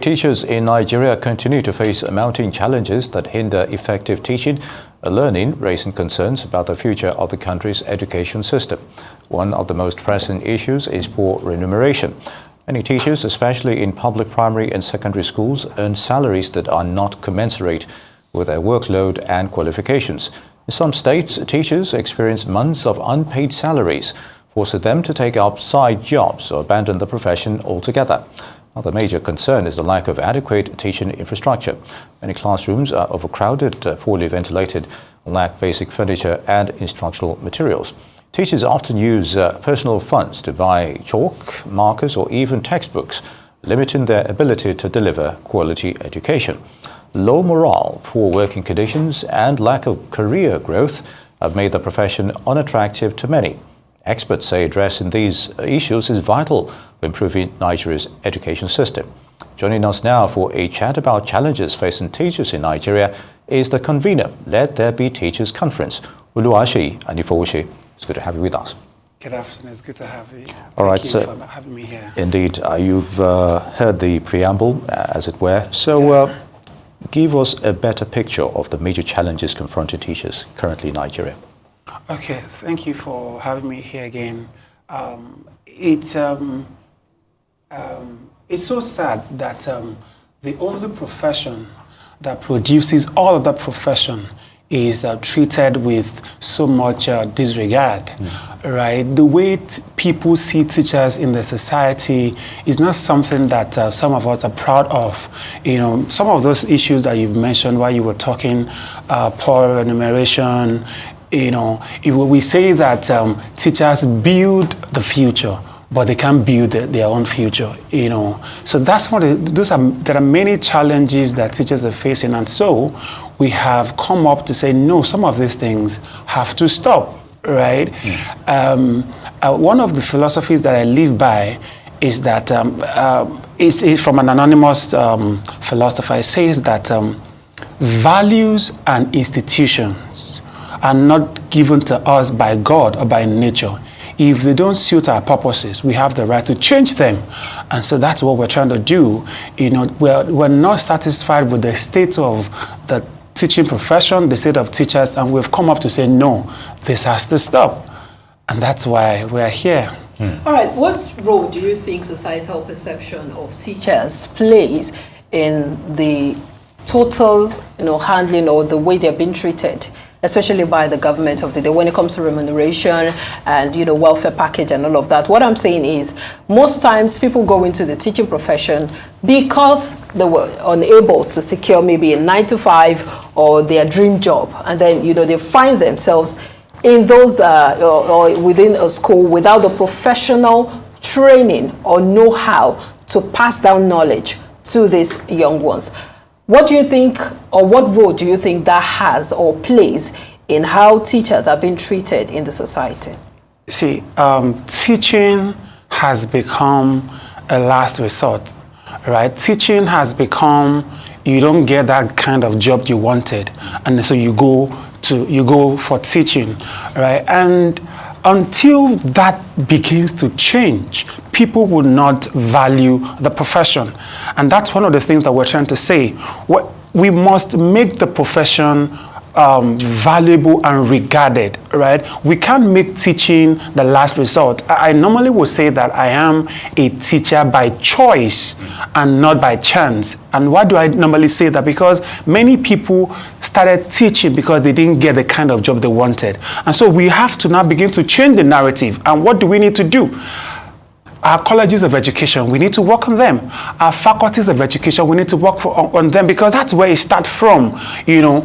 Teachers in Nigeria continue to face mounting challenges that hinder effective teaching and learning, raising concerns about the future of the country's education system. One of the most pressing issues is poor remuneration. Many teachers, especially in public primary and secondary schools, earn salaries that are not commensurate with their workload and qualifications. In some states, teachers experience months of unpaid salaries, forcing them to take up side jobs or abandon the profession altogether. Another major concern is the lack of adequate teaching infrastructure. Many classrooms are overcrowded, poorly ventilated, lack basic furniture and instructional materials. Teachers often use personal funds to buy chalk, markers or even textbooks, limiting their ability to deliver quality education. Low morale, poor working conditions and lack of career growth have made the profession unattractive to many. Experts say addressing these issues is vital for improving Nigeria's education system. Joining us now for a chat about challenges facing teachers in Nigeria is the convener, Let There Be Teachers Conference, Oluwaseyi, Anifowose. It's good to have you with us. Good afternoon. It's good to have you. All right, Thank you for having me here. Indeed, you've heard the preamble, as it were. So give us a better picture of the major challenges confronting teachers currently in Nigeria. Okay, thank you for having me here again. It's so sad that the only profession that produces all of the profession is treated with so much disregard, right? The way people see teachers in the society is not something that some of us are proud of. You know, some of those issues that you've mentioned while you were talking, poor remuneration, you know, if we say that teachers build the future, but they can't build their own future, you know. So that's what there are many challenges that teachers are facing, and so we have come up to say no. Some of these things have to stop, right? One of the philosophies that I live by is that it's from an anonymous philosopher. It says that values and institutions are not given to us by God or by nature. If they don't suit our purposes, we have the right to change them. And so that's what we're trying to do. You know, we're not satisfied with the state of the teaching profession, the state of teachers, and we've come up to say, no, this has to stop. And that's why we're here. All right, what role do you think societal perception of teachers plays in the total, handling or the way they're being treated, especially by the government of the day when it comes to remuneration and, welfare package and all of that? What I'm saying is most times people go into the teaching profession because they were unable to secure maybe a 9-to-5 or their dream job. And then, they find themselves in those or within a school without the professional training or know-how to pass down knowledge to these young ones. What do you think, or what role do you think that has or plays in how teachers are being treated in the society? See, teaching has become a last resort, right? Teaching has become, you don't get that kind of job you wanted, and so you go for teaching, right? And until that begins to change, people will not value the profession. And that's one of the things that we're trying to say. We must make the profession valuable and regarded, right? We can't make teaching the last resort. I normally would say that I am a teacher by choice and not by chance. And why do I normally say that? Because many people started teaching because they didn't get the kind of job they wanted. And so we have to now begin to change the narrative. And what do we need to do? Our colleges of education, we need to work on them. Our faculties of education, we need to work on them, because that's where it starts from. When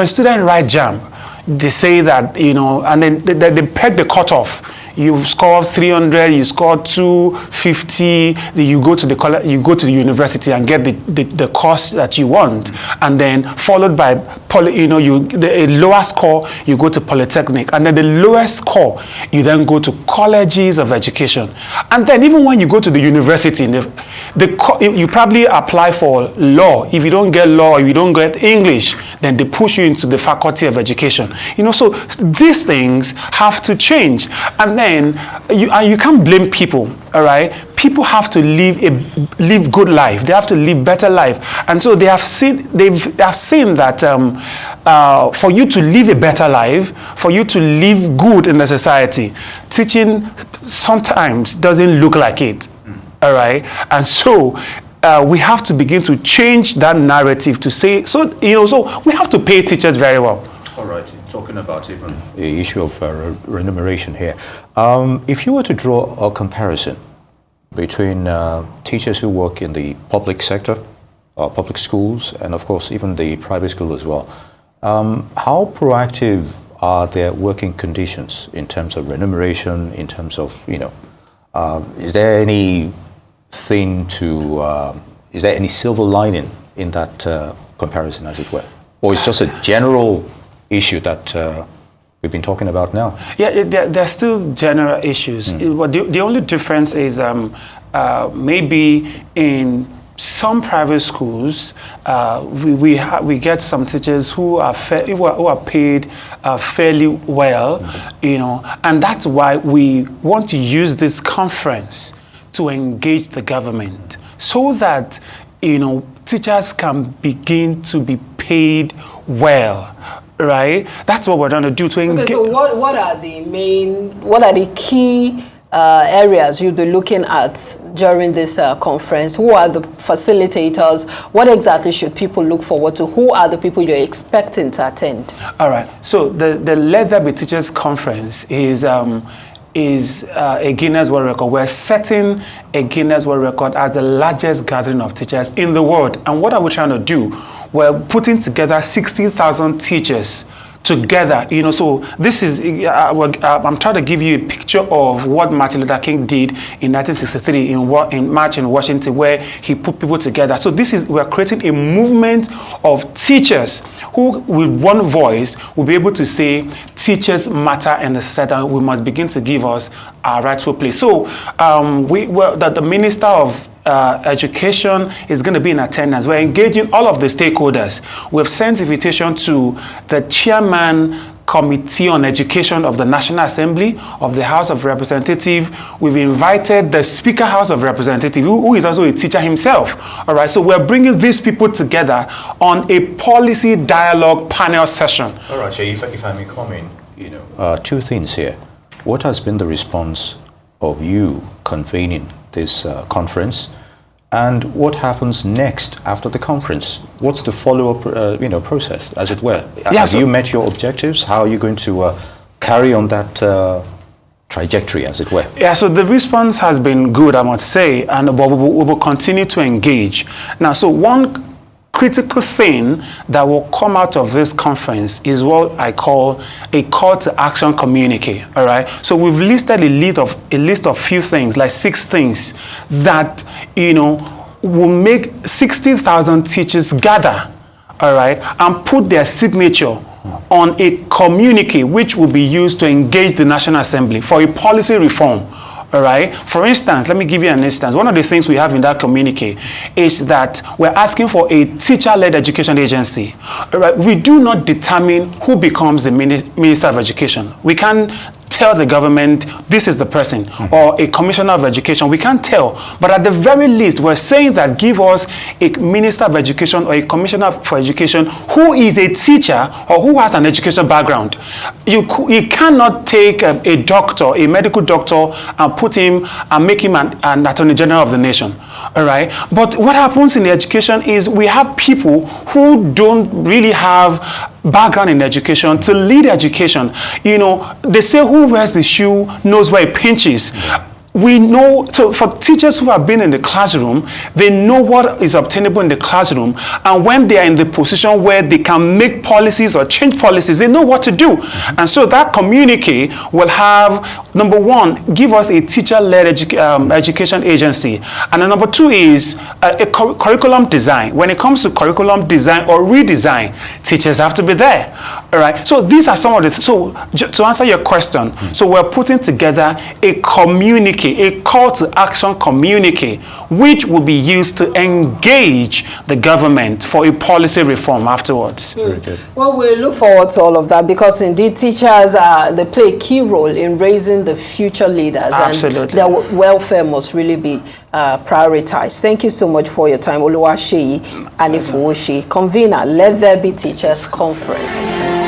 students write JAMB, they say that, and then they peg the cutoff. You score 300, you score 250, you go to the college, you go to the university and get the course that you want, and then followed by a lower score, you go to polytechnic, and then the lowest score, you then go to colleges of education, and then even when you go to the university, you probably apply for law. If you don't get law, if you don't get English, then they push you into the faculty of education. So these things have to change, and then you can't blame people. All right, people have to live good life. They have to live better life, and so they have seen that for you to live a better life, for you to live good in the society, teaching sometimes doesn't look like it. All right, and so we have to begin to change that narrative to say, so we have to pay teachers very well. All right, talking about even the issue of remuneration here. If you were to draw a comparison between teachers who work in the public sector, public schools, and of course even the private school as well, how proactive are their working conditions in terms of remuneration, in terms of, is there any silver lining in that comparison, as it were? Or it's just a general issue that we've been talking about now? Yeah, there are still general issues. The only difference is maybe in some private schools, we get some teachers who are paid fairly well, and that's why we want to use this conference to engage the government so that teachers can begin to be paid well. Right, that's what we're trying to do to engage. Okay, so what are the key areas you'll be looking at during this conference? Who are the facilitators? What exactly should people look forward to? Who are the people you're expecting to attend? All right, so the Let There Be Teachers Conference is a Guinness World Record. We're setting a Guinness World Record as the largest gathering of teachers in the world. And what are we trying to do? We're putting together 60,000 teachers together, so this is, I'm trying to give you a picture of what Martin Luther King did in 1963 in March in Washington, where he put people together. So we're creating a movement of teachers who, with one voice, will be able to say, teachers matter in the society, and we must begin to give us our rightful place. So the Minister of Education is going to be in attendance. We're engaging all of the stakeholders. We've sent invitation to the chairman Committee on Education of the National Assembly of the House of Representatives. We've invited the Speaker House of Representatives, who is also a teacher himself. All right, so we're bringing these people together on a policy dialogue panel session. All right, so if I may come in, two things here. What has been the response of you convening this conference, and what happens next after the conference? What's the follow-up, process, as it were? Have you met your objectives? How are you going to carry on that trajectory, as it were? Yeah, so the response has been good, I must say, and we will continue to engage. Now, so one critical thing that will come out of this conference is what I call a call to action communique. All right, so we've listed a list of few things, like 6 things that will make 60,000 teachers gather, all right, and put their signature on a communique which will be used to engage the National Assembly for a policy reform. All right. For instance, let me give you an instance. One of the things we have in that communique is that we're asking for a teacher-led education agency. All right. We do not determine who becomes the Minister of Education. We can't tell the government this is the person, or a commissioner of education. We can't tell. But at the very least, we're saying that give us a minister of education or a commissioner for education who is a teacher or who has an education background. You cannot take a doctor, a medical doctor, and put him and make him an attorney general of the nation. All right. But what happens in the education is we have people who don't really have background in education to lead education. They say who wears the shoe knows where it pinches. We know, so for teachers who have been in the classroom, they know what is obtainable in the classroom, and when they are in the position where they can make policies or change policies, they know what to do. And so that communique will have, number one, give us a teacher-led education agency, and number 2 is a curriculum design. When it comes to curriculum design or redesign, teachers have to be there. All right. So these are some of the. So to answer your question, so we're putting together a communique, a call to action communique, which will be used to engage the government for a policy reform afterwards. Very good. Well, we look forward to all of that, because indeed teachers they play a key role in raising the future leaders. Absolutely. And their welfare must really be prioritized. Thank you so much for your time. Oluwaseyi Anifowose, convener, Let There Be Teachers Conference.